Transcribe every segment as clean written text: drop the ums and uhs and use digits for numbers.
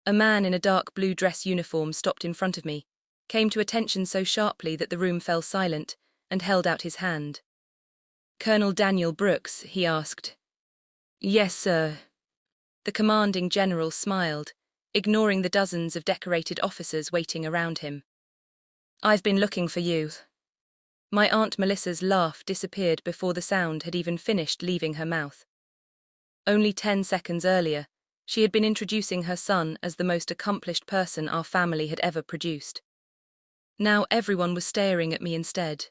A man in a dark blue dress uniform stopped in front of me, came to attention so sharply that the room fell silent, and held out his hand. "Colonel Daniel Brooks?" he asked. "Yes, sir." The commanding general smiled, ignoring the dozens of decorated officers waiting around him. "I've been looking for you." My Aunt Melissa's laugh disappeared before the sound had even finished leaving her mouth. Only 10 seconds earlier, she had been introducing her son as the most accomplished person our family had ever produced. Now everyone was staring at me instead.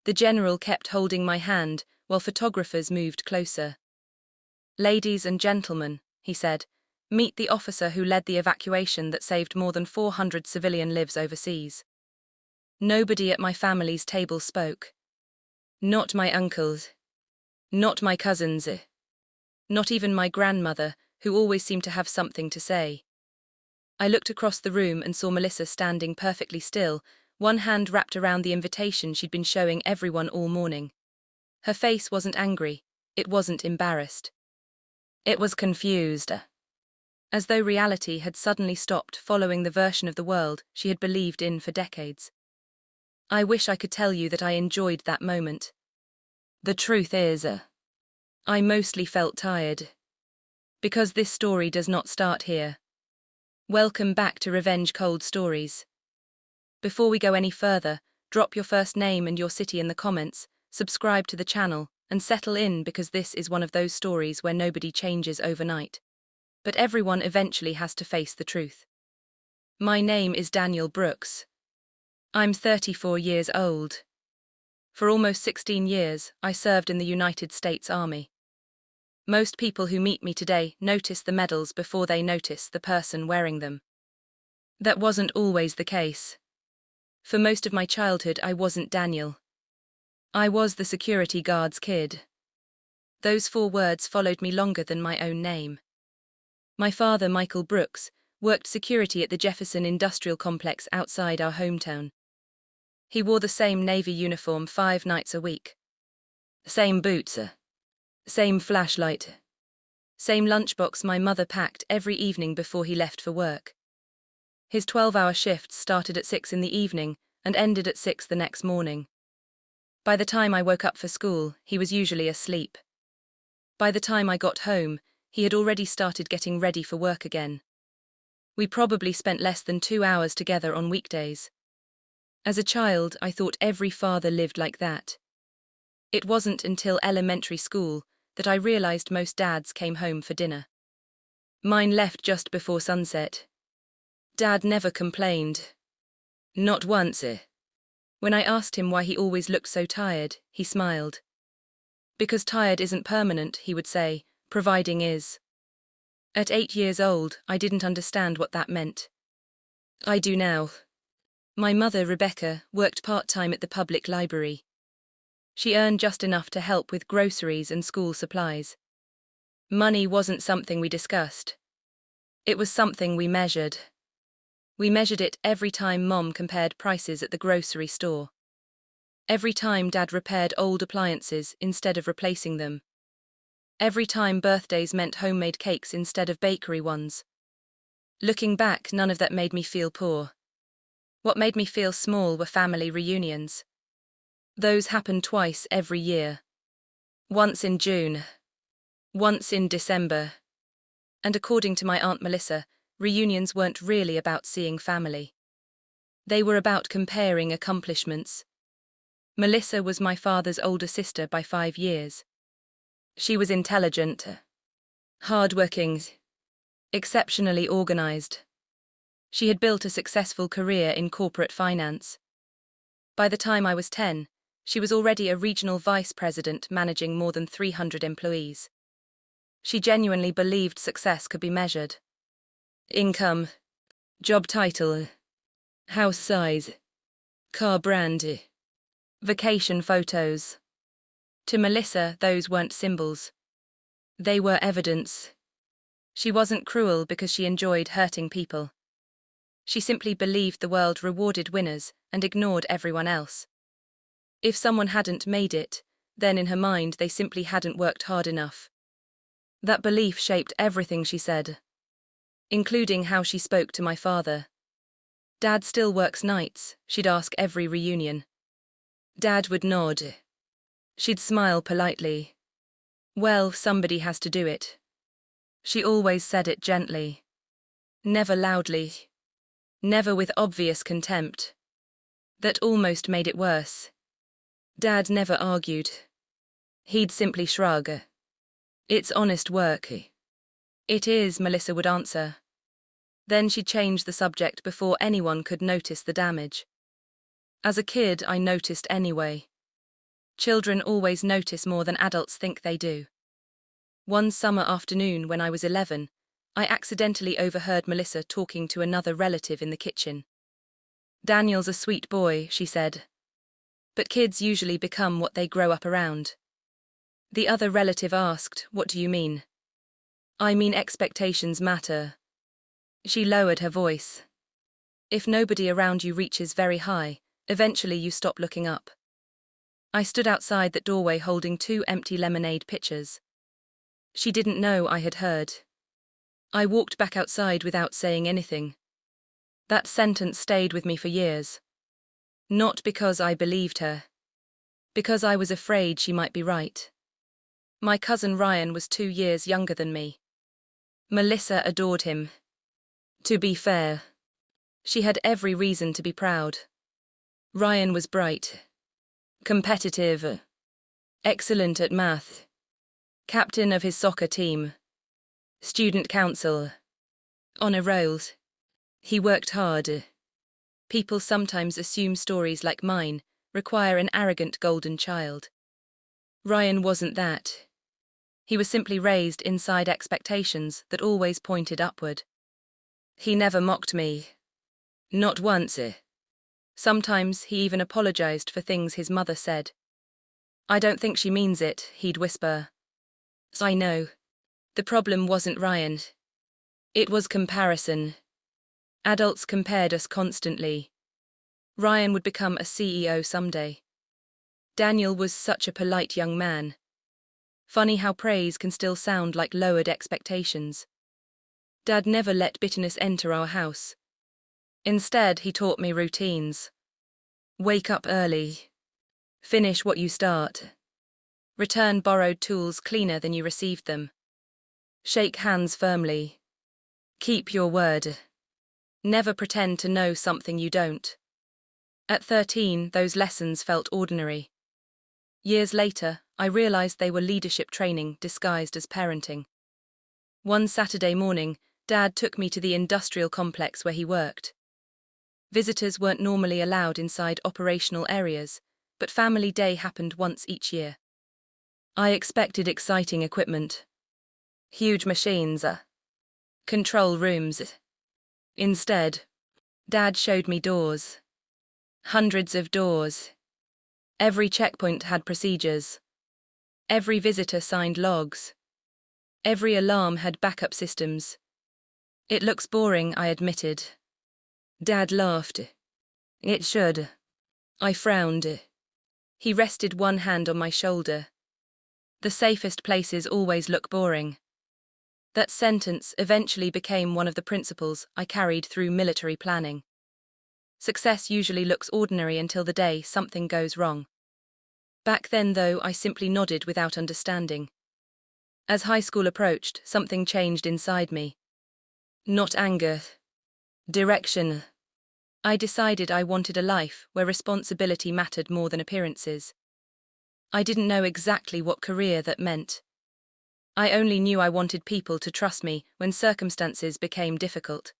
The general kept holding my hand while photographers moved closer. "Ladies and gentlemen," he said, "meet the officer who led the evacuation that saved more than 400 civilian lives overseas." Nobody at my family's table spoke. Not my uncles. Not my cousins. Not even my grandmother, who always seemed to have something to say. I looked across the room and saw Melissa standing perfectly still, one hand wrapped around the invitation she'd been showing everyone all morning. Her face wasn't angry, it wasn't embarrassed. It was confused. As though reality had suddenly stopped following the version of the world she had believed in for decades. I wish I could tell you that I enjoyed that moment. The truth is, I mostly felt tired. Because this story does not start here. Welcome back to Revenge Cold Stories. Before we go any further, drop your first name and your city in the comments, subscribe to the channel, and settle in because this is one of those stories where nobody changes overnight. But everyone eventually has to face the truth. My name is Daniel Brooks. I'm 34 years old. For almost 16 years, I served in the United States Army. Most people who meet me today notice the medals before they notice the person wearing them. That wasn't always the case. For most of my childhood, I wasn't Daniel. I was the security guard's kid. Those 4 words followed me longer than my own name. My father, Michael Brooks, worked security at the Jefferson Industrial Complex outside our hometown. He wore the same Navy uniform 5 nights a week. Same boots, same flashlight, same lunchbox my mother packed every evening before he left for work. His 12-hour shifts started at 6 in the evening and ended at 6 the next morning. By the time I woke up for school, he was usually asleep. By the time I got home, he had already started getting ready for work again. We probably spent less than 2 hours together on weekdays. As a child, I thought every father lived like that. It wasn't until elementary school that I realized most dads came home for dinner. Mine left just before sunset. Dad never complained. Not once. When I asked him why he always looked so tired, he smiled. Because tired isn't permanent, he would say, providing is. At 8 years old, I didn't understand what that meant. I do now. My mother, Rebecca, worked part-time at the public library. She earned just enough to help with groceries and school supplies. Money wasn't something we discussed. It was something we measured. We measured it every time Mom compared prices at the grocery store. Every time Dad repaired old appliances instead of replacing them. Every time birthdays meant homemade cakes instead of bakery ones. Looking back, none of that made me feel poor. What made me feel small were family reunions. Those happened twice every year. Once in June. Once in December. And according to my Aunt Melissa, reunions weren't really about seeing family. They were about comparing accomplishments. Melissa was my father's older sister by 5 years. She was intelligent, hardworking, exceptionally organized. She had built a successful career in corporate finance. By the time I was 10, she was already a regional vice president managing more than 300 employees. She genuinely believed success could be measured. Income, job title, house size, car brand, vacation photos. To Melissa, those weren't symbols. They were evidence. She wasn't cruel because she enjoyed hurting people. She simply believed the world rewarded winners and ignored everyone else. If someone hadn't made it, then in her mind they simply hadn't worked hard enough. That belief shaped everything she said. including how she spoke to my father. Dad still works nights, she'd ask every reunion. Dad would nod. She'd smile politely. Well, somebody has to do it. She always said it gently. Never loudly. Never with obvious contempt. That almost made it worse. Dad never argued. He'd simply shrug. It's honest work. It is, Melissa would answer. Then she'd change the subject before anyone could notice the damage. As a kid, I noticed anyway. Children always notice more than adults think they do. One summer afternoon when I was 11, I accidentally overheard Melissa talking to another relative in the kitchen. Daniel's a sweet boy, she said. But kids usually become what they grow up around. The other relative asked, "What do you mean?" "I mean expectations matter." She lowered her voice. If nobody around you reaches very high, eventually you stop looking up. I stood outside that doorway holding 2 empty lemonade pitchers. She didn't know I had heard. I walked back outside without saying anything. That sentence stayed with me for years. Not because I believed her. Because I was afraid she might be right. My cousin Ryan was 2 years younger than me. Melissa adored him. To be fair, she had every reason to be proud. Ryan was bright, competitive, excellent at math, captain of his soccer team, student council, honor rolls. He worked hard. People sometimes assume stories like mine require an arrogant golden child. Ryan wasn't that. He was simply raised inside expectations that always pointed upward. He never mocked me. Not once. Sometimes he even apologized for things his mother said. "I don't think she means it," he'd whisper. I know. The problem wasn't Ryan. It was comparison. Adults compared us constantly. Ryan would become a CEO someday. Daniel was such a polite young man. Funny how praise can still sound like lowered expectations. Dad never let bitterness enter our house. Instead, he taught me routines. Wake up early. Finish what you start. Return borrowed tools cleaner than you received them. Shake hands firmly. Keep your word. Never pretend to know something you don't. At 13, those lessons felt ordinary. Years later, I realized they were leadership training disguised as parenting. One Saturday morning, Dad took me to the industrial complex where he worked. Visitors weren't normally allowed inside operational areas, but family day happened once each year. I expected exciting equipment. Huge machines, control rooms. Instead, Dad showed me doors. Hundreds of doors. Every checkpoint had procedures. Every visitor signed logs. Every alarm had backup systems. "It looks boring," I admitted. Dad laughed. "It should." I frowned. He rested one hand on my shoulder. "The safest places always look boring." That sentence eventually became one of the principles I carried through military planning. Success usually looks ordinary until the day something goes wrong. Back then, though, I simply nodded without understanding. As high school approached, something changed inside me. Not anger. Direction. I decided I wanted a life where responsibility mattered more than appearances. I didn't know exactly what career that meant. I only knew I wanted people to trust me when circumstances became difficult.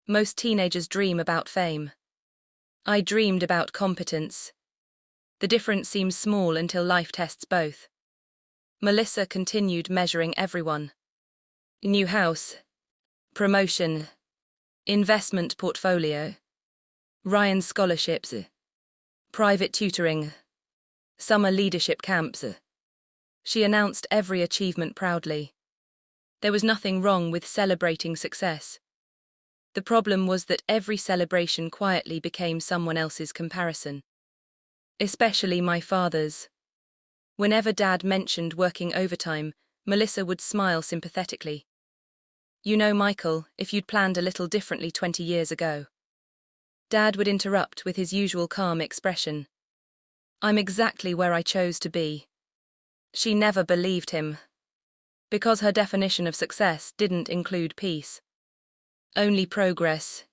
Most teenagers dream about fame. I dreamed about competence. The difference seems small until life tests both. Melissa continued measuring everyone. New house. Promotion. Investment portfolio. Ryan's scholarships. Private tutoring. Summer leadership camps. She announced every achievement proudly. There was nothing wrong with celebrating success. The problem was that every celebration quietly became someone else's comparison. Especially my father's. Whenever Dad mentioned working overtime, Melissa would smile sympathetically. You know, Michael, if you'd planned a little differently 20 years ago. Dad would interrupt with his usual calm expression. I'm exactly where I chose to be. She never believed him. Because her definition of success didn't include peace. Only progress.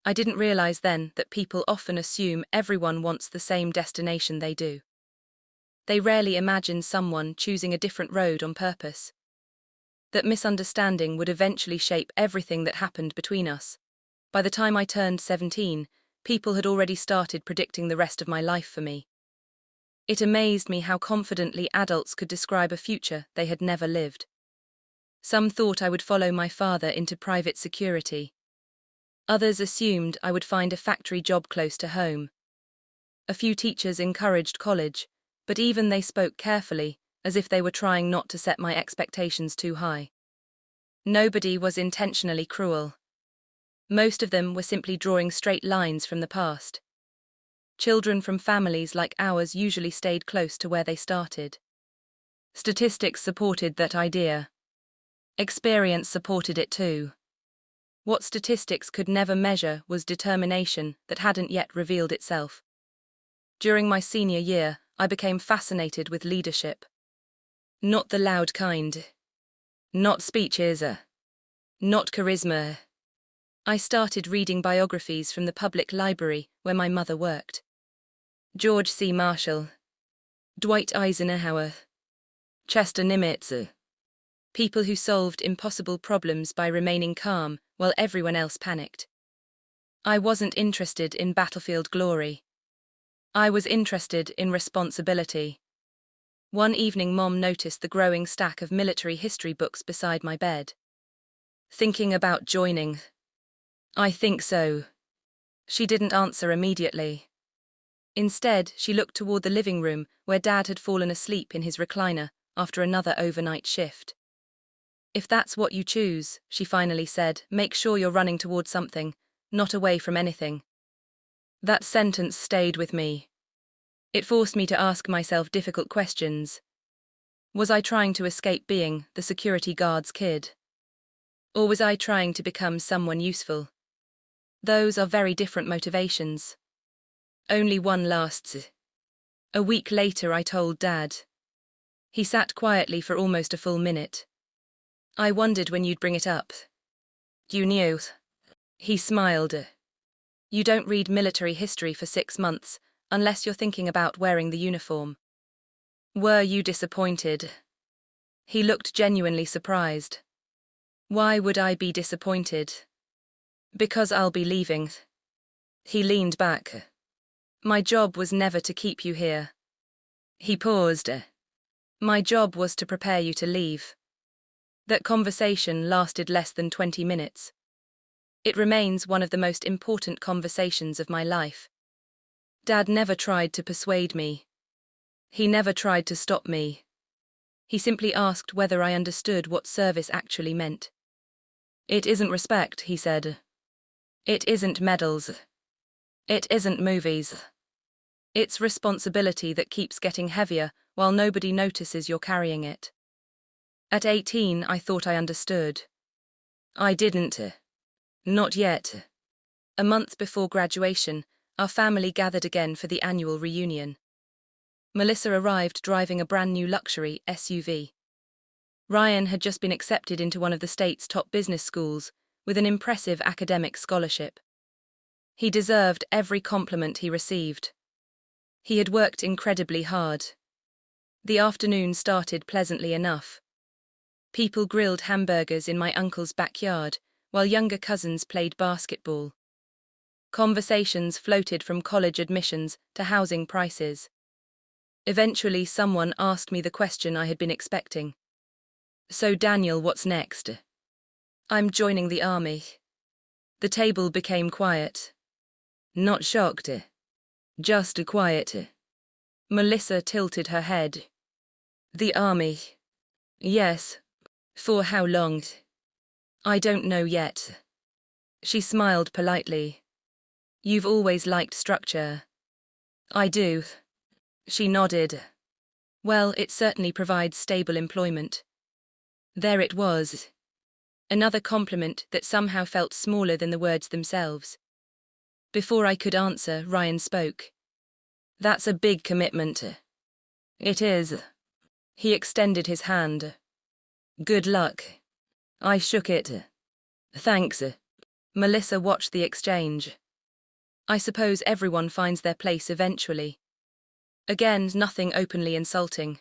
I didn't realize then that people often assume everyone wants the same destination they do. They rarely imagine someone choosing a different road on purpose. That misunderstanding would eventually shape everything that happened between us. By the time I turned 17, people had already started predicting the rest of my life for me. It amazed me how confidently adults could describe a future they had never lived. Some thought I would follow my father into private security. Others assumed I would find a factory job close to home. A few teachers encouraged college, but even they spoke carefully, as if they were trying not to set my expectations too high. Nobody was intentionally cruel. Most of them were simply drawing straight lines from the past. Children from families like ours usually stayed close to where they started. Statistics supported that idea. Experience supported it too. What statistics could never measure was determination that hadn't yet revealed itself. During my senior year, I became fascinated with leadership. Not the loud kind. Not speeches. Not charisma. I started reading biographies from the public library where my mother worked. George C. Marshall, Dwight Eisenhower, Chester Nimitz. People who solved impossible problems by remaining calm while everyone else panicked. I wasn't interested in battlefield glory. I was interested in responsibility. One evening, Mom noticed the growing stack of military history books beside my bed. Thinking about joining? I think so. She didn't answer immediately. Instead, she looked toward the living room where Dad had fallen asleep in his recliner after another overnight shift. If that's what you choose, she finally said, make sure you're running toward something, not away from anything. That sentence stayed with me. It forced me to ask myself difficult questions. Was I trying to escape being the security guard's kid? Or was I trying to become someone useful? Those are very different motivations. Only one lasts. A week later, I told Dad. He sat quietly for almost a full minute. I wondered when you'd bring it up. You knew. He smiled. You don't read military history for 6 months, unless you're thinking about wearing the uniform. Were you disappointed? He looked genuinely surprised. Why would I be disappointed? Because I'll be leaving. He leaned back. My job was never to keep you here. He paused. My job was to prepare you to leave. That conversation lasted less than 20 minutes. It remains one of the most important conversations of my life. Dad never tried to persuade me. He never tried to stop me. He simply asked whether I understood what service actually meant. It isn't respect, he said. It isn't medals. It isn't movies. It's responsibility that keeps getting heavier while nobody notices you're carrying it. At 18, I thought I understood. I didn't. Not yet. A month before graduation, our family gathered again for the annual reunion. Melissa arrived driving a brand new luxury SUV. Ryan had just been accepted into one of the state's top business schools with an impressive academic scholarship. He deserved every compliment he received. He had worked incredibly hard. The afternoon started pleasantly enough. People grilled hamburgers in my uncle's backyard, while younger cousins played basketball. Conversations floated from college admissions to housing prices. Eventually, someone asked me the question I had been expecting. So, Daniel, what's next? I'm joining the army. The table became quiet. Not shocked. Just quiet. Melissa tilted her head. The army. Yes. For how long? I don't know yet. She smiled politely. You've always liked structure. I do. She nodded. Well, it certainly provides stable employment. There it was. Another compliment that somehow felt smaller than the words themselves. Before I could answer, Ryan spoke. That's a big commitment. It is. He extended his hand. Good luck. I shook it. Thanks. Melissa watched the exchange. I suppose everyone finds their place eventually. Again, nothing openly insulting.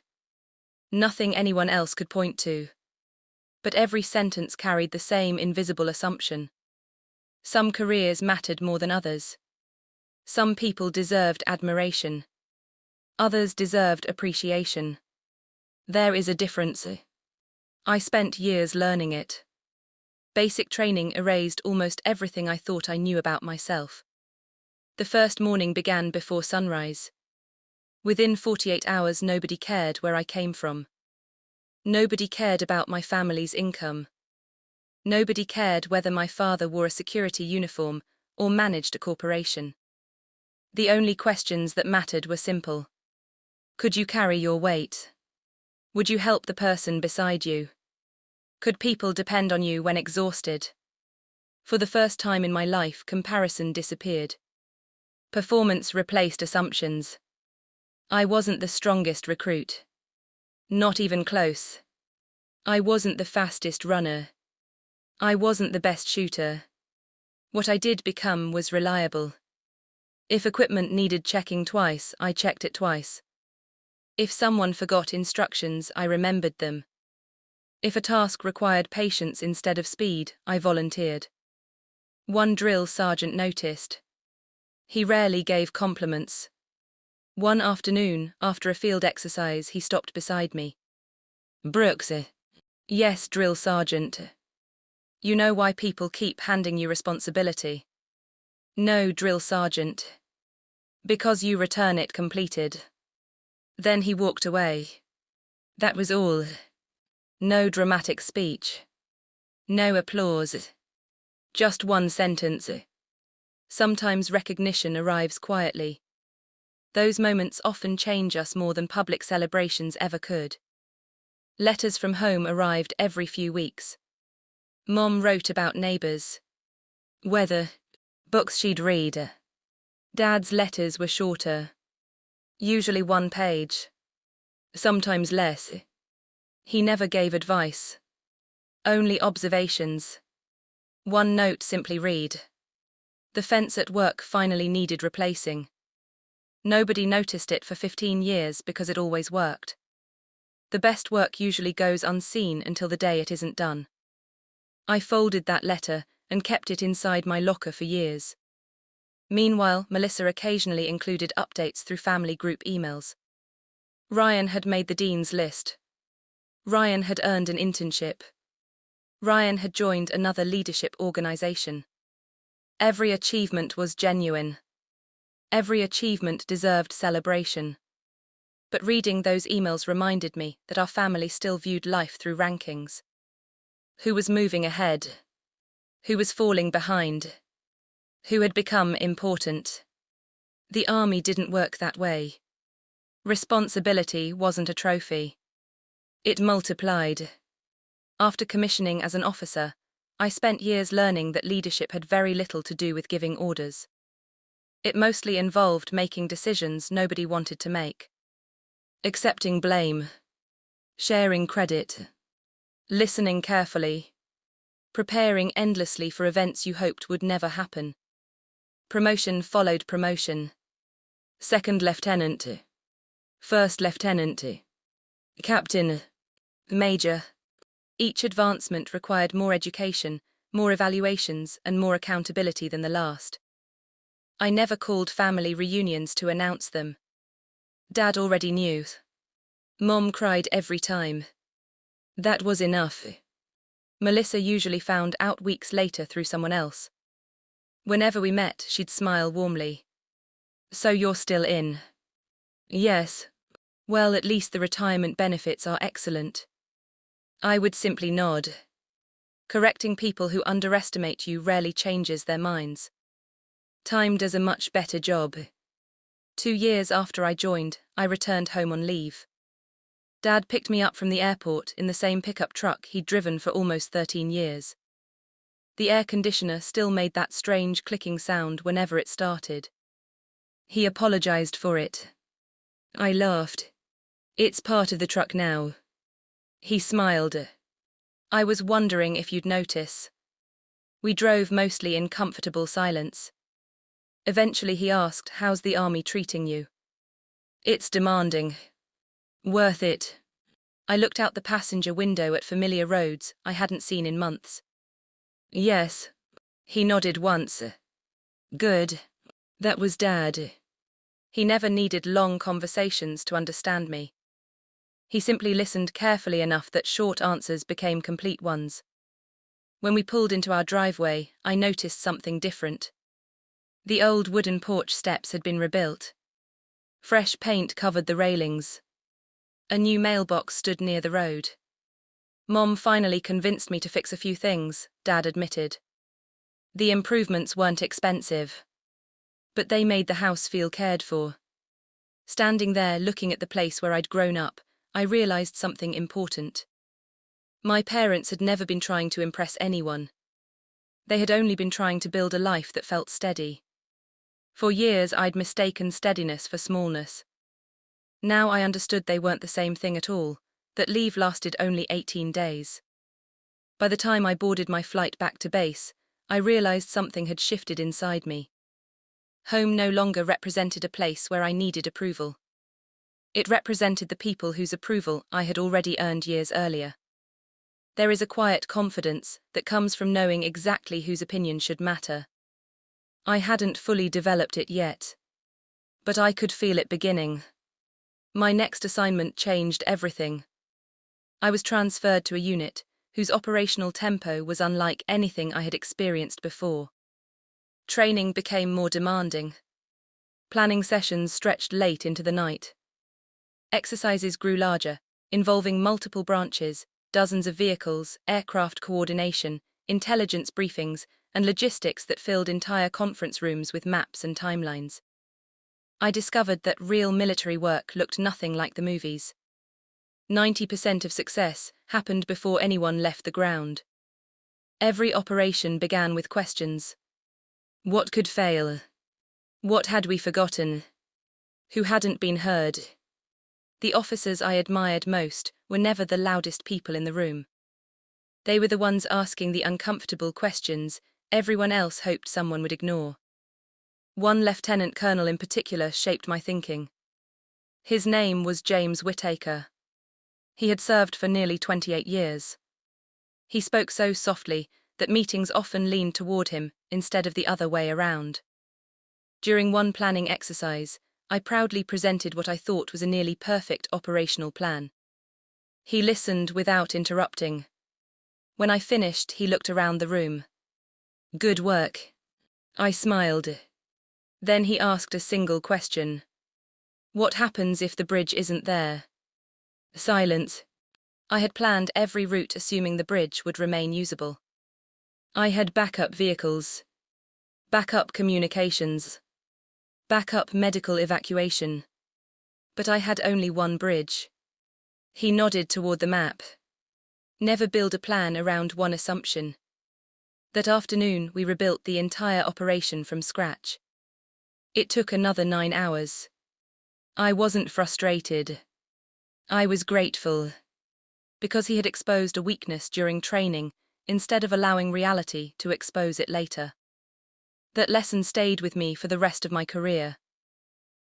Nothing anyone else could point to. But every sentence carried the same invisible assumption. Some careers mattered more than others. Some people deserved admiration. Others deserved appreciation. There is a difference. I spent years learning it. Basic training erased almost everything I thought I knew about myself. The first morning began before sunrise. Within 48 hours, nobody cared where I came from. Nobody cared about my family's income. Nobody cared whether my father wore a security uniform or managed a corporation. The only questions that mattered were simple. Could you carry your weight? Would you help the person beside you? Could people depend on you when exhausted? For the first time in my life, comparison disappeared. Performance replaced assumptions. I wasn't the strongest recruit. Not even close. I wasn't the fastest runner. I wasn't the best shooter. What I did become was reliable. If equipment needed checking twice, I checked it twice. If someone forgot instructions, I remembered them. If a task required patience instead of speed, I volunteered. One drill sergeant noticed. He rarely gave compliments. One afternoon, after a field exercise, he stopped beside me. Brooks. Yes, drill sergeant. You know why people keep handing you responsibility? No, drill sergeant. Because you return it completed. Then he walked away. That was all. No dramatic speech. No applause. Just one sentence. Sometimes recognition arrives quietly. Those moments often change us more than public celebrations ever could. Letters from home arrived every few weeks. Mom wrote about neighbors, weather, books she'd read. Dad's letters were shorter. Usually one page. Sometimes less. He never gave advice. Only observations. One note simply read. The fence at work finally needed replacing. Nobody noticed it for 15 years because it always worked. The best work usually goes unseen until the day it isn't done. I folded that letter and kept it inside my locker for years. Meanwhile, Melissa occasionally included updates through family group emails. Ryan had made the dean's list. Ryan had earned an internship. Ryan had joined another leadership organization. Every achievement was genuine. Every achievement deserved celebration. But reading those emails reminded me that our family still viewed life through rankings. Who was moving ahead? Who was falling behind? Who had become important? The army didn't work that way. Responsibility wasn't a trophy. It multiplied. After commissioning as an officer, I spent years learning that leadership had very little to do with giving orders. It mostly involved making decisions nobody wanted to make. Accepting blame. Sharing credit. Listening carefully. Preparing endlessly for events you hoped would never happen. Promotion followed promotion. Second lieutenant. First lieutenant. Captain. Major. Each advancement required more education, more evaluations, and more accountability than the last. I never called family reunions to announce them. Dad already knew. Mom cried every time. That was enough. Melissa usually found out weeks later through someone else. Whenever we met, she'd smile warmly. So you're still in? Yes. Well, at least the retirement benefits are excellent. I would simply nod. Correcting people who underestimate you rarely changes their minds. Time does a much better job. 2 years after I joined, I returned home on leave. Dad picked me up from the airport in the same pickup truck he'd driven for almost 13 years. The air conditioner still made that strange clicking sound whenever it started. He apologized for it. I laughed. It's part of the truck now. He smiled. I was wondering if you'd notice. We drove mostly in comfortable silence. Eventually he asked, "How's the army treating you?" "It's demanding. Worth it." I looked out the passenger window at familiar roads I hadn't seen in months. "Yes." He nodded once. "Good." That was Dad. He never needed long conversations to understand me. He simply listened carefully enough that short answers became complete ones. When we pulled into our driveway, I noticed something different. The old wooden porch steps had been rebuilt. Fresh paint covered the railings. A new mailbox stood near the road. Mom finally convinced me to fix a few things, Dad admitted. The improvements weren't expensive, but they made the house feel cared for. Standing there looking at the place where I'd grown up, I realized something important. My parents had never been trying to impress anyone. They had only been trying to build a life that felt steady. For years I'd mistaken steadiness for smallness. Now I understood they weren't the same thing at all, that leave lasted only 18 days. By the time I boarded my flight back to base, I realized something had shifted inside me. Home no longer represented a place where I needed approval. It represented the people whose approval I had already earned years earlier. There is a quiet confidence that comes from knowing exactly whose opinion should matter. I hadn't fully developed it yet, but I could feel it beginning. My next assignment changed everything. I was transferred to a unit whose operational tempo was unlike anything I had experienced before. Training became more demanding. Planning sessions stretched late into the night. Exercises grew larger, involving multiple branches, dozens of vehicles, aircraft coordination, intelligence briefings, and logistics that filled entire conference rooms with maps and timelines. I discovered that real military work looked nothing like the movies. 90% of success happened before anyone left the ground. Every operation began with questions. What could fail? What had we forgotten? Who hadn't been heard? The officers I admired most were never the loudest people in the room. They were the ones asking the uncomfortable questions everyone else hoped someone would ignore. One lieutenant colonel in particular shaped my thinking. His name was James Whittaker. He had served for nearly 28 years. He spoke so softly that meetings often leaned toward him instead of the other way around. During one planning exercise, I proudly presented what I thought was a nearly perfect operational plan. He listened without interrupting. When I finished, he looked around the room. "Good work." I smiled. Then he asked a single question. "What happens if the bridge isn't there?" Silence. I had planned every route assuming the bridge would remain usable. I had backup vehicles, backup communications, backup medical evacuation. But I had only one bridge. He nodded toward the map. Never build a plan around one assumption. That afternoon, we rebuilt the entire operation from scratch. It took another 9 hours. I wasn't frustrated. I was grateful. Because he had exposed a weakness during training instead of allowing reality to expose it later. That lesson stayed with me for the rest of my career.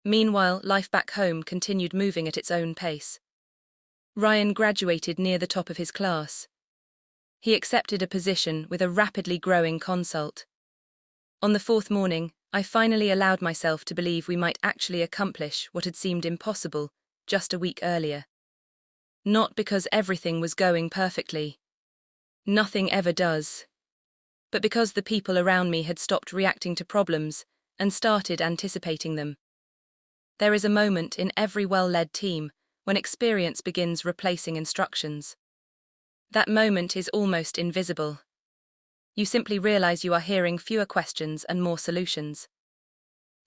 Meanwhile, life back home continued moving at its own pace. Ryan graduated near the top of his class. He accepted a position with a rapidly growing consult. On the 4th morning, I finally allowed myself to believe we might actually accomplish what had seemed impossible just a week earlier. Not because everything was going perfectly. Nothing ever does. But because the people around me had stopped reacting to problems and started anticipating them. There is a moment in every well-led team when experience begins replacing instructions. That moment is almost invisible. You simply realize you are hearing fewer questions and more solutions.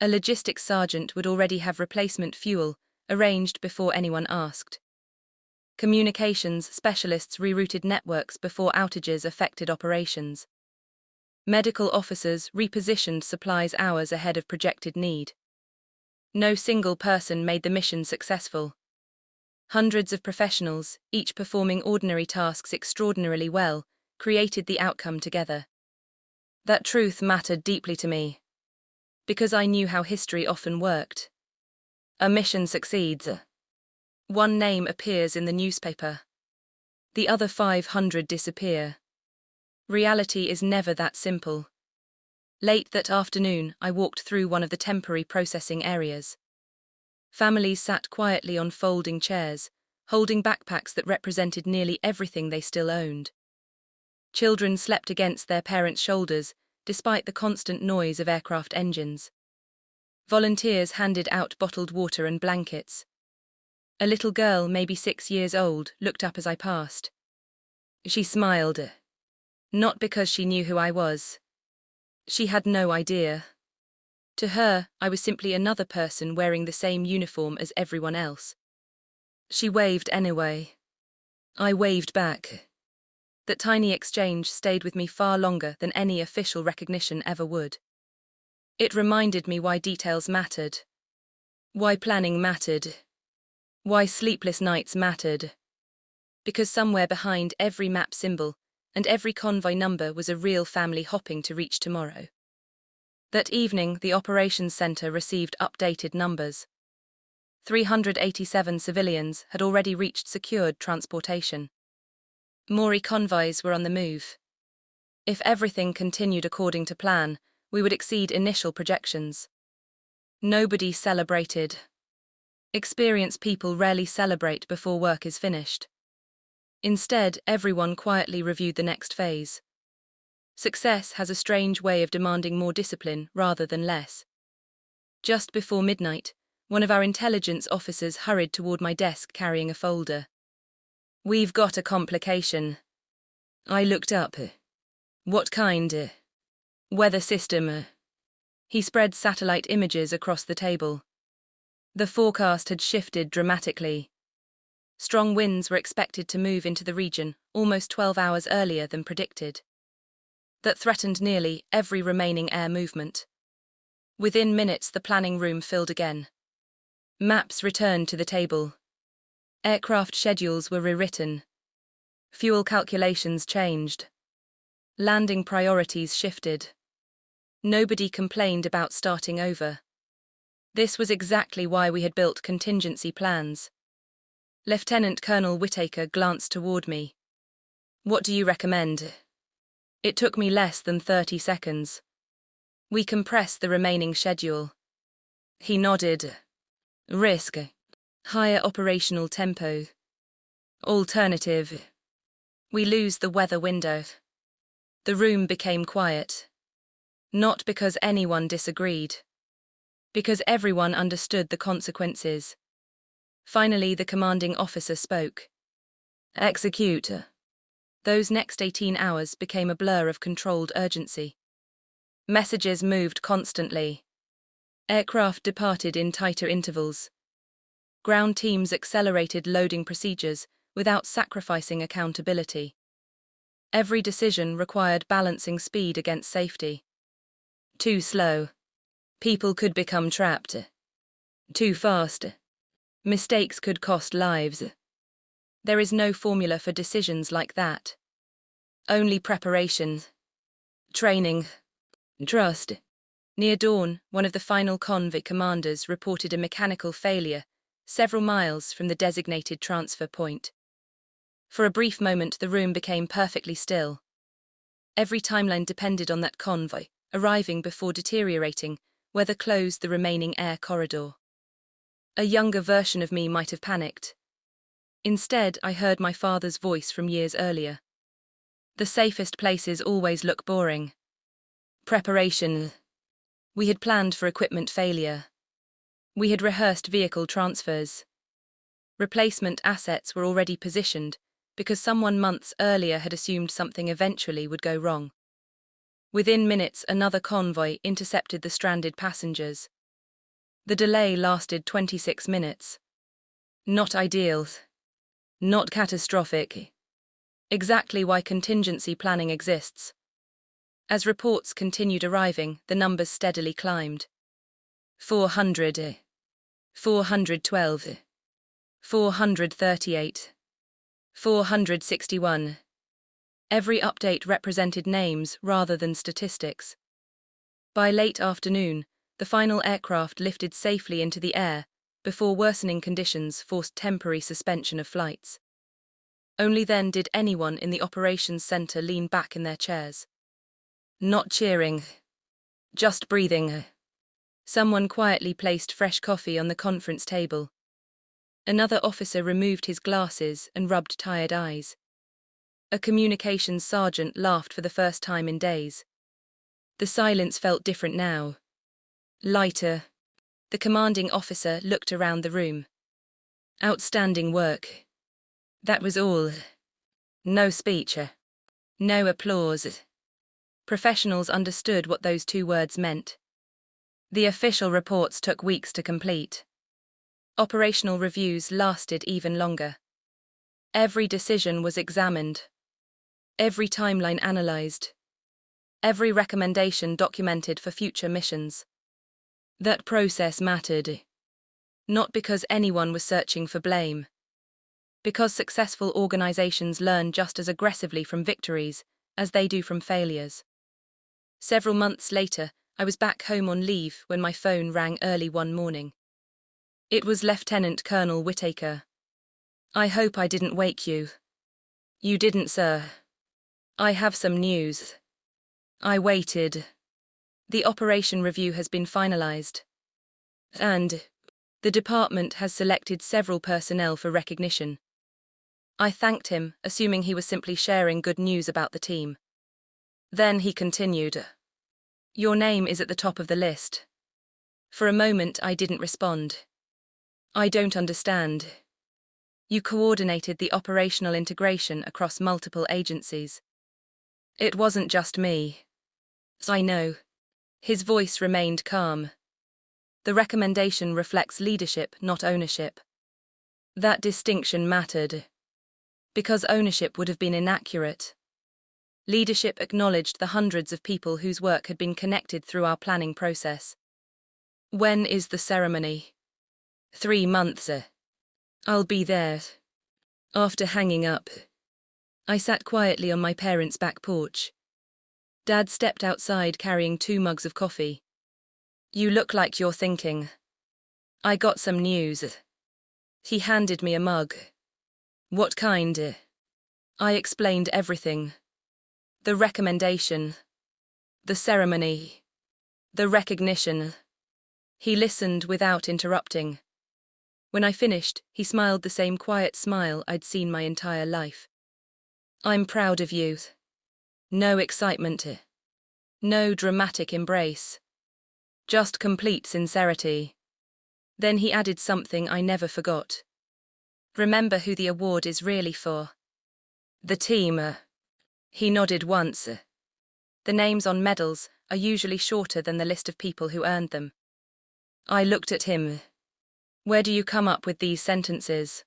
A logistics sergeant would already have replacement fuel arranged before anyone asked. Communications specialists rerouted networks before outages affected operations. Medical officers repositioned supplies hours ahead of projected need. No single person made the mission successful. Hundreds of professionals, each performing ordinary tasks extraordinarily well, created the outcome together. That truth mattered deeply to me, because I knew how history often worked. A mission succeeds. One name appears in the newspaper. The other 500 disappear. Reality is never that simple. Late that afternoon, I walked through one of the temporary processing areas. Families sat quietly on folding chairs, holding backpacks that represented nearly everything they still owned. Children slept against their parents' shoulders, despite the constant noise of aircraft engines. Volunteers handed out bottled water and blankets. A little girl, maybe 6 years old, looked up as I passed. She smiled. Not because she knew who I was. She had no idea. To her, I was simply another person wearing the same uniform as everyone else. She waved anyway. I waved back. That tiny exchange stayed with me far longer than any official recognition ever would. It reminded me why details mattered. Why planning mattered. Why sleepless nights mattered. Because somewhere behind every map symbol and every convoy number was a real family hopping to reach tomorrow. That evening, the operations center received updated numbers. 387 civilians had already reached secured transportation. More convoys were on the move. If everything continued according to plan, we would exceed initial projections. Nobody celebrated. Experienced people rarely celebrate before work is finished. Instead, everyone quietly reviewed the next phase. Success has a strange way of demanding more discipline rather than less. Just before midnight, one of our intelligence officers hurried toward my desk carrying a folder. "We've got a complication." I looked up. "What kind?" "Weather system." He spread satellite images across the table. The forecast had shifted dramatically. Strong winds were expected to move into the region almost 12 hours earlier than predicted. That threatened nearly every remaining air movement. Within minutes, the planning room filled again. Maps returned to the table. Aircraft schedules were rewritten. Fuel calculations changed. Landing priorities shifted. Nobody complained about starting over. This was exactly why we had built contingency plans. Lieutenant Colonel Whittaker glanced toward me. "What do you recommend?" It took me less than 30 seconds. "We compress the remaining schedule." He nodded. "Risk. Higher operational tempo. Alternative. We lose the weather window." The room became quiet. Not because anyone disagreed. Because everyone understood the consequences. Finally, the commanding officer spoke. "Execute." Those next 18 hours became a blur of controlled urgency. Messages moved constantly. Aircraft departed in tighter intervals. Ground teams accelerated loading procedures without sacrificing accountability. Every decision required balancing speed against safety. Too slow. People could become trapped. Too fast. Mistakes could cost lives. There is no formula for decisions like that. Only preparation. Training. Trust. Near dawn, one of the final convoy commanders reported a mechanical failure several miles from the designated transfer point. For a brief moment, the room became perfectly still. Every timeline depended on that convoy, arriving before deteriorating, weather closed the remaining air corridor. A younger version of me might have panicked. Instead, I heard my father's voice from years earlier. The safest places always look boring. Preparation. We had planned for equipment failure. We had rehearsed vehicle transfers. Replacement assets were already positioned because someone months earlier had assumed something eventually would go wrong. Within minutes, another convoy intercepted the stranded passengers. The delay lasted 26 minutes. Not ideal. Not catastrophic. Exactly why contingency planning exists. As reports continued arriving, the numbers steadily climbed. 400, 412, 438, 461. Every update represented names rather than statistics. By late afternoon, the final aircraft lifted safely into the air before worsening conditions forced temporary suspension of flights. Only then did anyone in the operations center lean back in their chairs. Not cheering. Just breathing. Someone quietly placed fresh coffee on the conference table. Another officer removed his glasses and rubbed tired eyes. A communications sergeant laughed for the first time in days. The silence felt different now. Lighter. The commanding officer looked around the room. Outstanding work. That was all. No speech. No applause. Professionals understood what those two words meant. The official reports took weeks to complete. Operational reviews lasted even longer. Every decision was examined. Every timeline analyzed. Every recommendation documented for future missions. That process mattered. Not because anyone was searching for blame. Because successful organizations learn just as aggressively from victories as they do from failures. Several months later, I was back home on leave when my phone rang early one morning. It was Lieutenant Colonel Whittaker. "I hope I didn't wake you." "You didn't, sir. I have some news." I waited. "The operation review has been finalized. And the department has selected several personnel for recognition." I thanked him, assuming he was simply sharing good news about the team. Then he continued, "Your name is at the top of the list." For a moment I didn't respond. "I don't understand." "You coordinated the operational integration across multiple agencies." "It wasn't just me." "I know." His voice remained calm. "The recommendation reflects leadership, not ownership." That distinction mattered. Because ownership would have been inaccurate. Leadership acknowledged the hundreds of people whose work had been connected through our planning process. "When is the ceremony?" 3 months. "I'll be there." After hanging up, I sat quietly on my parents' back porch. Dad stepped outside carrying 2 mugs of coffee. "You look like you're thinking." "I got some news." He handed me a mug. "What kind?" I explained everything. The recommendation. The ceremony. The recognition. He listened without interrupting. When I finished, he smiled the same quiet smile I'd seen my entire life. "I'm proud of you." No excitement. No dramatic embrace. Just complete sincerity. Then he added something I never forgot. "Remember who the award is really for." "The team." He nodded once. "The names on medals are usually shorter than the list of people who earned them." I looked at him. "Where do you come up with these sentences?"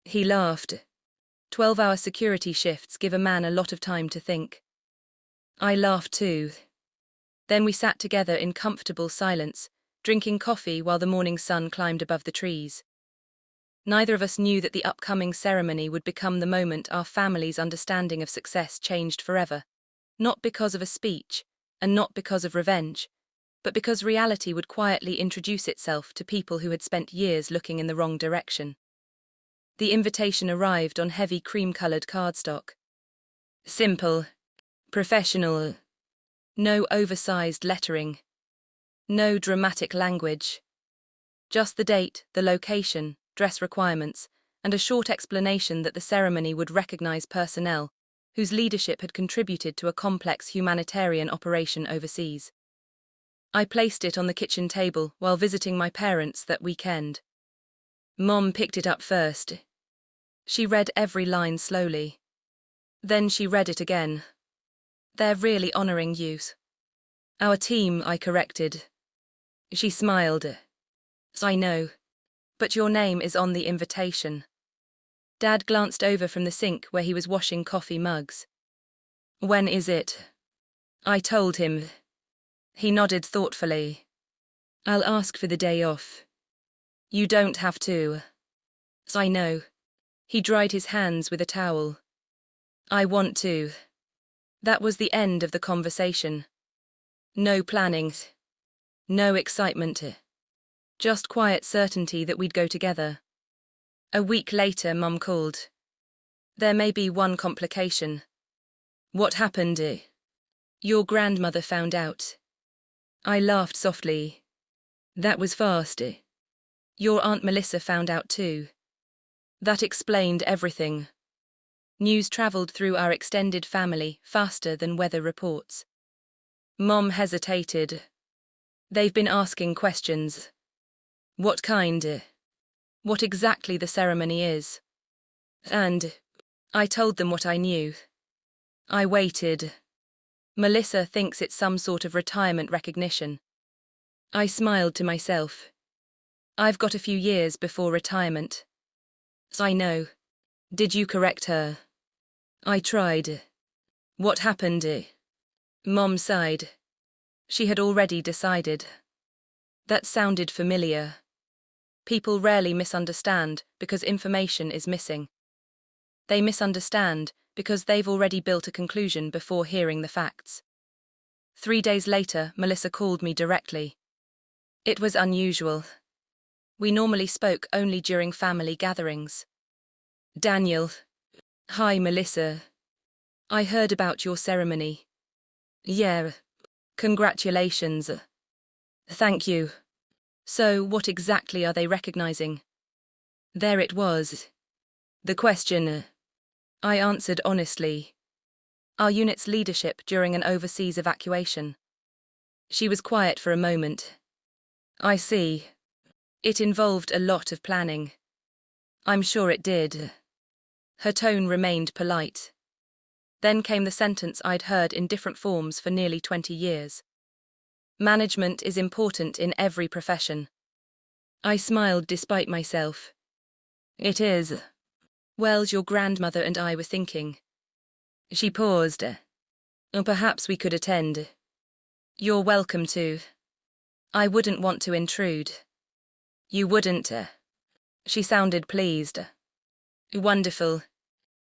He laughed. 12-hour security shifts give a man a lot of time to think. I laughed too. Then we sat together in comfortable silence, drinking coffee while the morning sun climbed above the trees. Neither of us knew that the upcoming ceremony would become the moment our family's understanding of success changed forever, not because of a speech, and not because of revenge, but because reality would quietly introduce itself to people who had spent years looking in the wrong direction. The invitation arrived on heavy cream-colored cardstock. Simple. Professional. No oversized lettering. No dramatic language. Just the date, the location, dress requirements, and a short explanation that the ceremony would recognize personnel whose leadership had contributed to a complex humanitarian operation overseas. I placed it on the kitchen table while visiting my parents that weekend. Mom picked it up first. She read every line slowly. Then she read it again. "They're really honoring you." "Our team," I corrected. She smiled. "I know. But your name is on the invitation." Dad glanced over from the sink where he was washing coffee mugs. When is it? I told him. He nodded thoughtfully. I'll ask for the day off. You don't have to. I know. He dried his hands with a towel. I want to. That was the end of the conversation. No planning. No excitement. Just quiet certainty that we'd go together. A week later, Mum called. There may be one complication. What happened? Your grandmother found out. I laughed softly. That was fast. Your Aunt Melissa found out too. That explained everything. News travelled through our extended family faster than weather reports. Mom hesitated. They've been asking questions. What kind? What exactly the ceremony is. And I told them what I knew. I waited. Melissa thinks it's some sort of retirement recognition. I smiled to myself. I've got a few years before retirement. I know. Did you correct her? I tried. What happened? Mom sighed. She had already decided. That sounded familiar. People rarely misunderstand because information is missing. They misunderstand because they've already built a conclusion before hearing the facts. 3 days later, Melissa called me directly. It was unusual. We normally spoke only during family gatherings. Daniel. Hi, Melissa. I heard about your ceremony. Yeah. Congratulations. Thank you. So, what exactly are they recognizing? There it was. The question. I answered honestly. Our unit's leadership during an overseas evacuation. She was quiet for a moment. I see. It involved a lot of planning. I'm sure it did. Her tone remained polite. Then came the sentence I'd heard in different forms for nearly 20 years. Management is important in every profession. I smiled despite myself. It is. Well, your grandmother and I were thinking. She paused. Perhaps we could attend. You're welcome to. I wouldn't want to intrude. You wouldn't. She sounded pleased. Wonderful.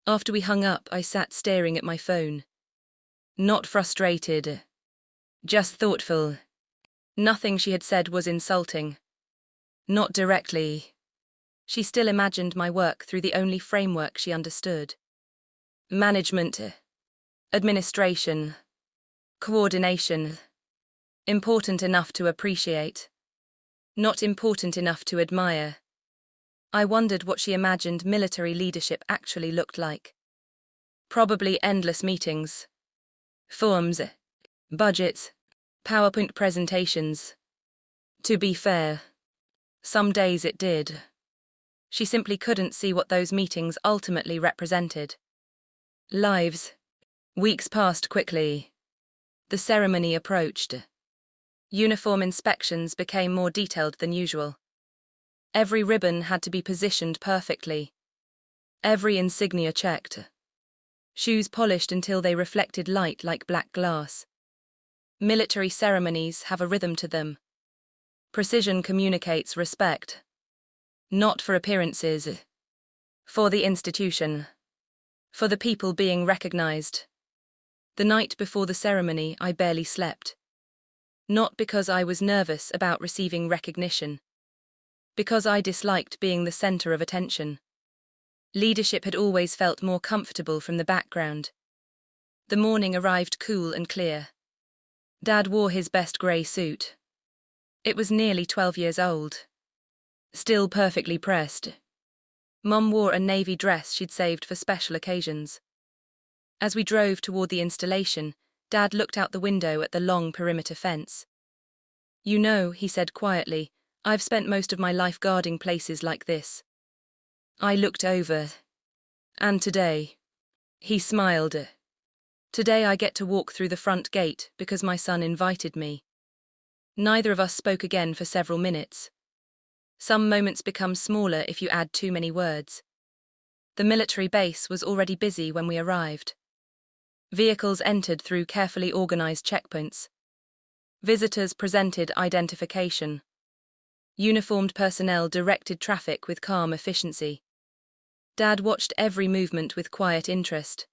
After we hung up, I sat staring at my phone. Not frustrated. Just thoughtful. Nothing she had said was insulting. Not directly. She still imagined my work through the only framework she understood. Management. Administration. Coordination. Important enough to appreciate. Not important enough to admire. I wondered what she imagined military leadership actually looked like. Probably endless meetings. Forms. Budgets. PowerPoint presentations. To be fair, some days it did. She simply couldn't see what those meetings ultimately represented. Lives. Weeks passed quickly. The ceremony approached. Uniform inspections became more detailed than usual. Every ribbon had to be positioned perfectly. Every insignia checked. Shoes polished until they reflected light like black glass. Military ceremonies have a rhythm to them. Precision communicates respect. Not for appearances. For the institution. For the people being recognized. The night before the ceremony, I barely slept. Not because I was nervous about receiving recognition. Because I disliked being the center of attention. Leadership had always felt more comfortable from the background. The morning arrived cool and clear. Dad wore his best grey suit. It was nearly 12 years old. Still perfectly pressed. Mum wore a navy dress she'd saved for special occasions. As we drove toward the installation, Dad looked out the window at the long perimeter fence. You know, he said quietly, I've spent most of my life guarding places like this. I looked over. And today. He smiled. Today I get to walk through the front gate because my son invited me. Neither of us spoke again for several minutes. Some moments become smaller if you add too many words. The military base was already busy when we arrived. Vehicles entered through carefully organized checkpoints. Visitors presented identification. Uniformed personnel directed traffic with calm efficiency. Dad watched every movement with quiet interest.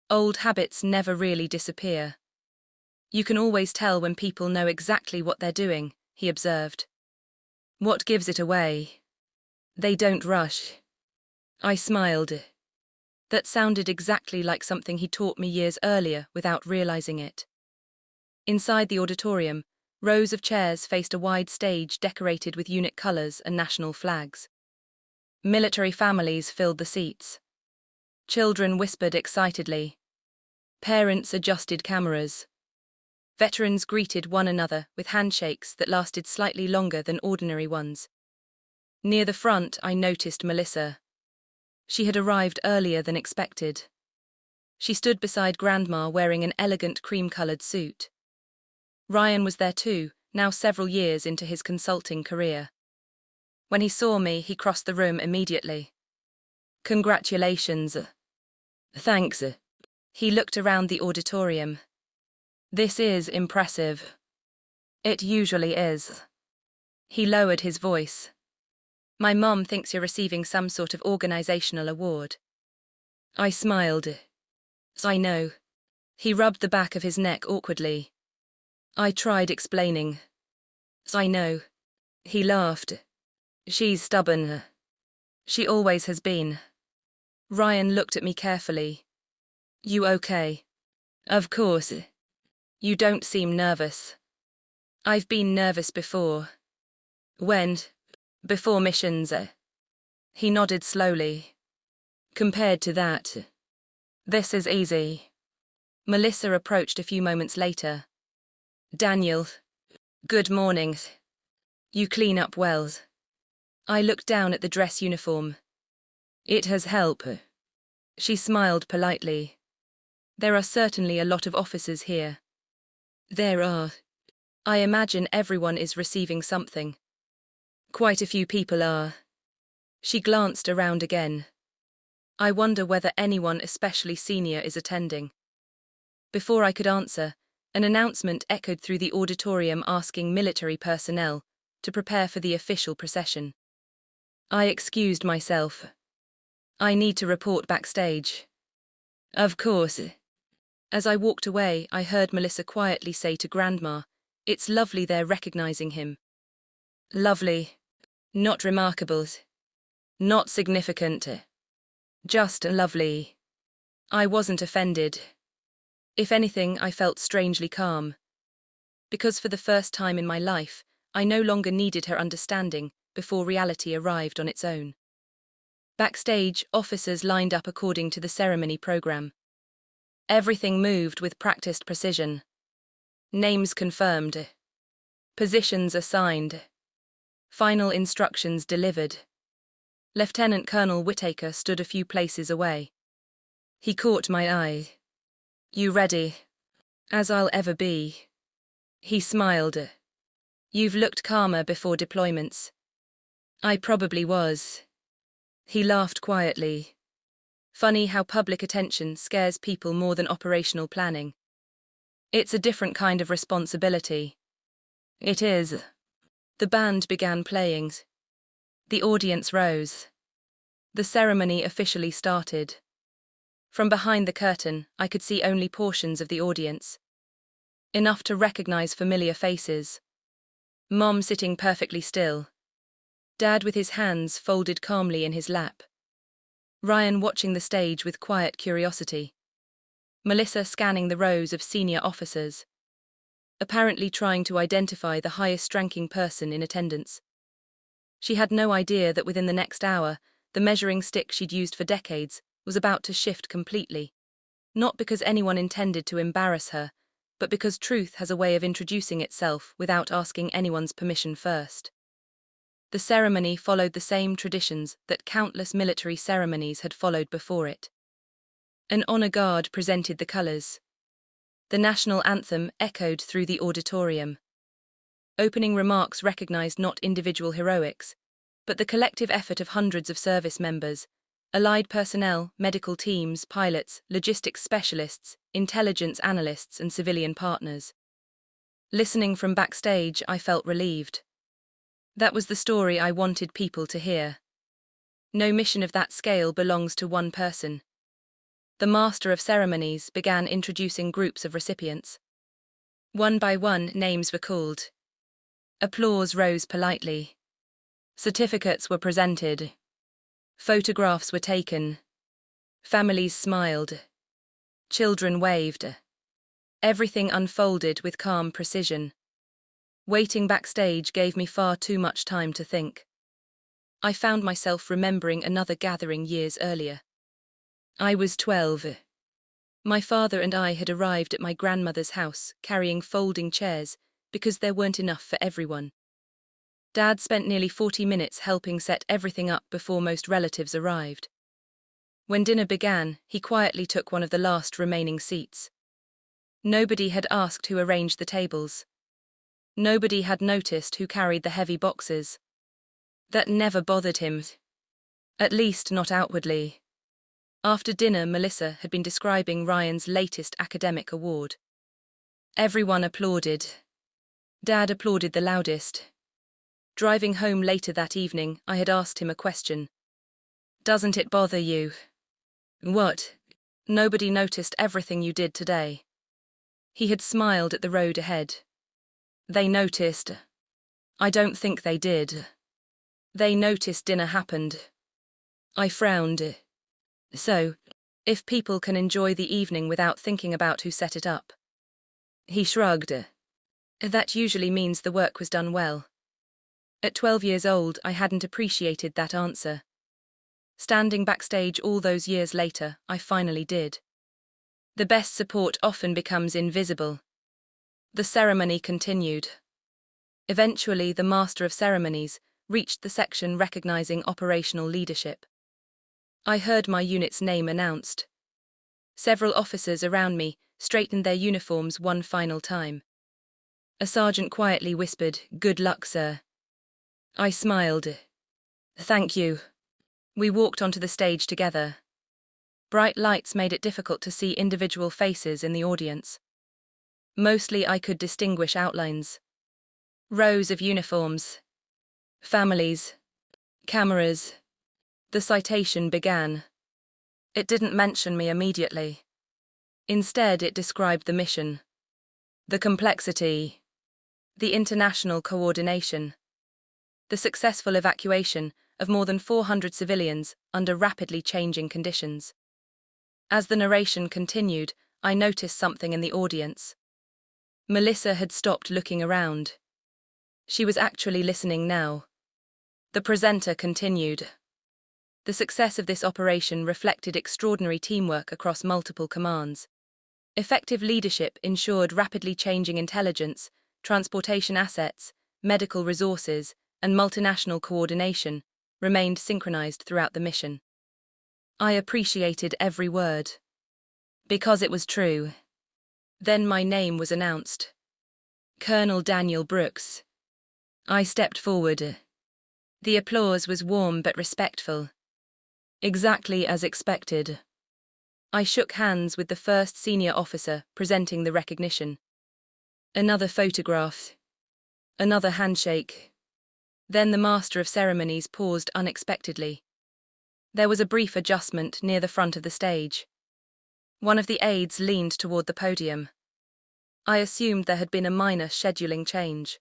Old habits never really disappear. You can always tell when people know exactly what they're doing, he observed. What gives it away? They don't rush. I smiled. That sounded exactly like something he taught me years earlier without realizing it. Inside the auditorium, rows of chairs faced a wide stage decorated with unit colors and national flags. Military families filled the seats. Children whispered excitedly. Parents adjusted cameras. Veterans greeted one another with handshakes that lasted slightly longer than ordinary ones. Near the front, I noticed Melissa. She had arrived earlier than expected. She stood beside Grandma wearing an elegant cream-colored suit. Ryan was there too, now several years into his consulting career. When he saw me, he crossed the room immediately. Congratulations. Thanks. He looked around the auditorium. This is impressive. It usually is. He lowered his voice. My mom thinks you're receiving some sort of organizational award. I smiled. I know. He rubbed the back of his neck awkwardly. I tried explaining. I know. He laughed. She's stubborn. She always has been. Ryan looked at me carefully. You okay? Of course. You don't seem nervous. I've been nervous before. When? Before missions. He nodded slowly. Compared to that, this is easy. Melissa approached a few moments later. Daniel, good morning. You clean up well. I looked down at the dress uniform. It has helped. She smiled politely. There are certainly a lot of officers here. There are. I imagine everyone is receiving something. Quite a few people are. She glanced around again. I wonder whether anyone especially senior is attending. Before I could answer, an announcement echoed through the auditorium asking military personnel to prepare for the official procession. I excused myself. I need to report backstage. Of course. As I walked away, I heard Melissa quietly say to Grandma, It's lovely they're recognizing him. Lovely. Not remarkable. Not significant. Just lovely. I wasn't offended. If anything, I felt strangely calm. Because for the first time in my life, I no longer needed her understanding before reality arrived on its own. Backstage, officers lined up according to the ceremony program. Everything moved with practiced precision. Names confirmed. Positions assigned. Final instructions delivered. Lieutenant Colonel Whittaker stood a few places away. He caught my eye. You ready? As I'll ever be. He smiled. You've looked calmer before deployments. I probably was. He laughed quietly. Funny how public attention scares people more than operational planning. It's a different kind of responsibility. It is. The band began playing. The audience rose. The ceremony officially started. From behind the curtain, I could see only portions of the audience. Enough to recognize familiar faces. Mom sitting perfectly still. Dad with his hands folded calmly in his lap. Ryan watching the stage with quiet curiosity. Melissa scanning the rows of senior officers. Apparently trying to identify the highest-ranking person in attendance. She had no idea that within the next hour, the measuring stick she'd used for decades was about to shift completely. Not because anyone intended to embarrass her, but because truth has a way of introducing itself without asking anyone's permission first. The ceremony followed the same traditions that countless military ceremonies had followed before it. An honor guard presented the colors. The national anthem echoed through the auditorium. Opening remarks recognized not individual heroics, but the collective effort of hundreds of service members, Allied personnel, medical teams, pilots, logistics specialists, intelligence analysts, and civilian partners. Listening from backstage, I felt relieved. That was the story I wanted people to hear. No mission of that scale belongs to one person. The master of ceremonies began introducing groups of recipients. One by one, names were called. Applause rose politely. Certificates were presented. Photographs were taken. Families smiled. Children waved. Everything unfolded with calm precision. Waiting backstage gave me far too much time to think. I found myself remembering another gathering years earlier. I was 12. My father and I had arrived at my grandmother's house, carrying folding chairs, because there weren't enough for everyone. Dad spent nearly 40 minutes helping set everything up before most relatives arrived. When dinner began, he quietly took one of the last remaining seats. Nobody had asked who arranged the tables. Nobody had noticed who carried the heavy boxes. That never bothered him. At least not outwardly. After dinner, Melissa had been describing Ryan's latest academic award. Everyone applauded. Dad applauded the loudest. Driving home later that evening, I had asked him a question. "Doesn't it bother you?" "What?" "Nobody noticed everything you did today." He had smiled at the road ahead. "They noticed." "I don't think they did." "They noticed dinner happened." I frowned. "So, if people can enjoy the evening without thinking about who set it up?" He shrugged. "That usually means the work was done well." At 12 years old, I hadn't appreciated that answer. Standing backstage all those years later, I finally did. The best support often becomes invisible. The ceremony continued. Eventually, the master of ceremonies reached the section recognizing operational leadership. I heard my unit's name announced. Several officers around me straightened their uniforms one final time. A sergeant quietly whispered, "Good luck, sir." I smiled. "Thank you." We walked onto the stage together. Bright lights made it difficult to see individual faces in the audience. Mostly I could distinguish outlines. Rows of uniforms. Families. Cameras. The citation began. It didn't mention me immediately. Instead, it described the mission. The complexity. The international coordination. The successful evacuation of more than 400 civilians under rapidly changing conditions. As the narration continued, I noticed something in the audience. Melissa had stopped looking around. She was actually listening now. The presenter continued. The success of this operation reflected extraordinary teamwork across multiple commands. Effective leadership ensured rapidly changing intelligence, transportation assets, medical resources, and multinational coordination remained synchronized throughout the mission. I appreciated every word. Because it was true. Then my name was announced. Colonel Daniel Brooks. I stepped forward. The applause was warm but respectful. Exactly as expected. I shook hands with the first senior officer presenting the recognition. Another photograph. Another handshake. Then the master of ceremonies paused unexpectedly. There was a brief adjustment near the front of the stage. One of the aides leaned toward the podium. I assumed there had been a minor scheduling change.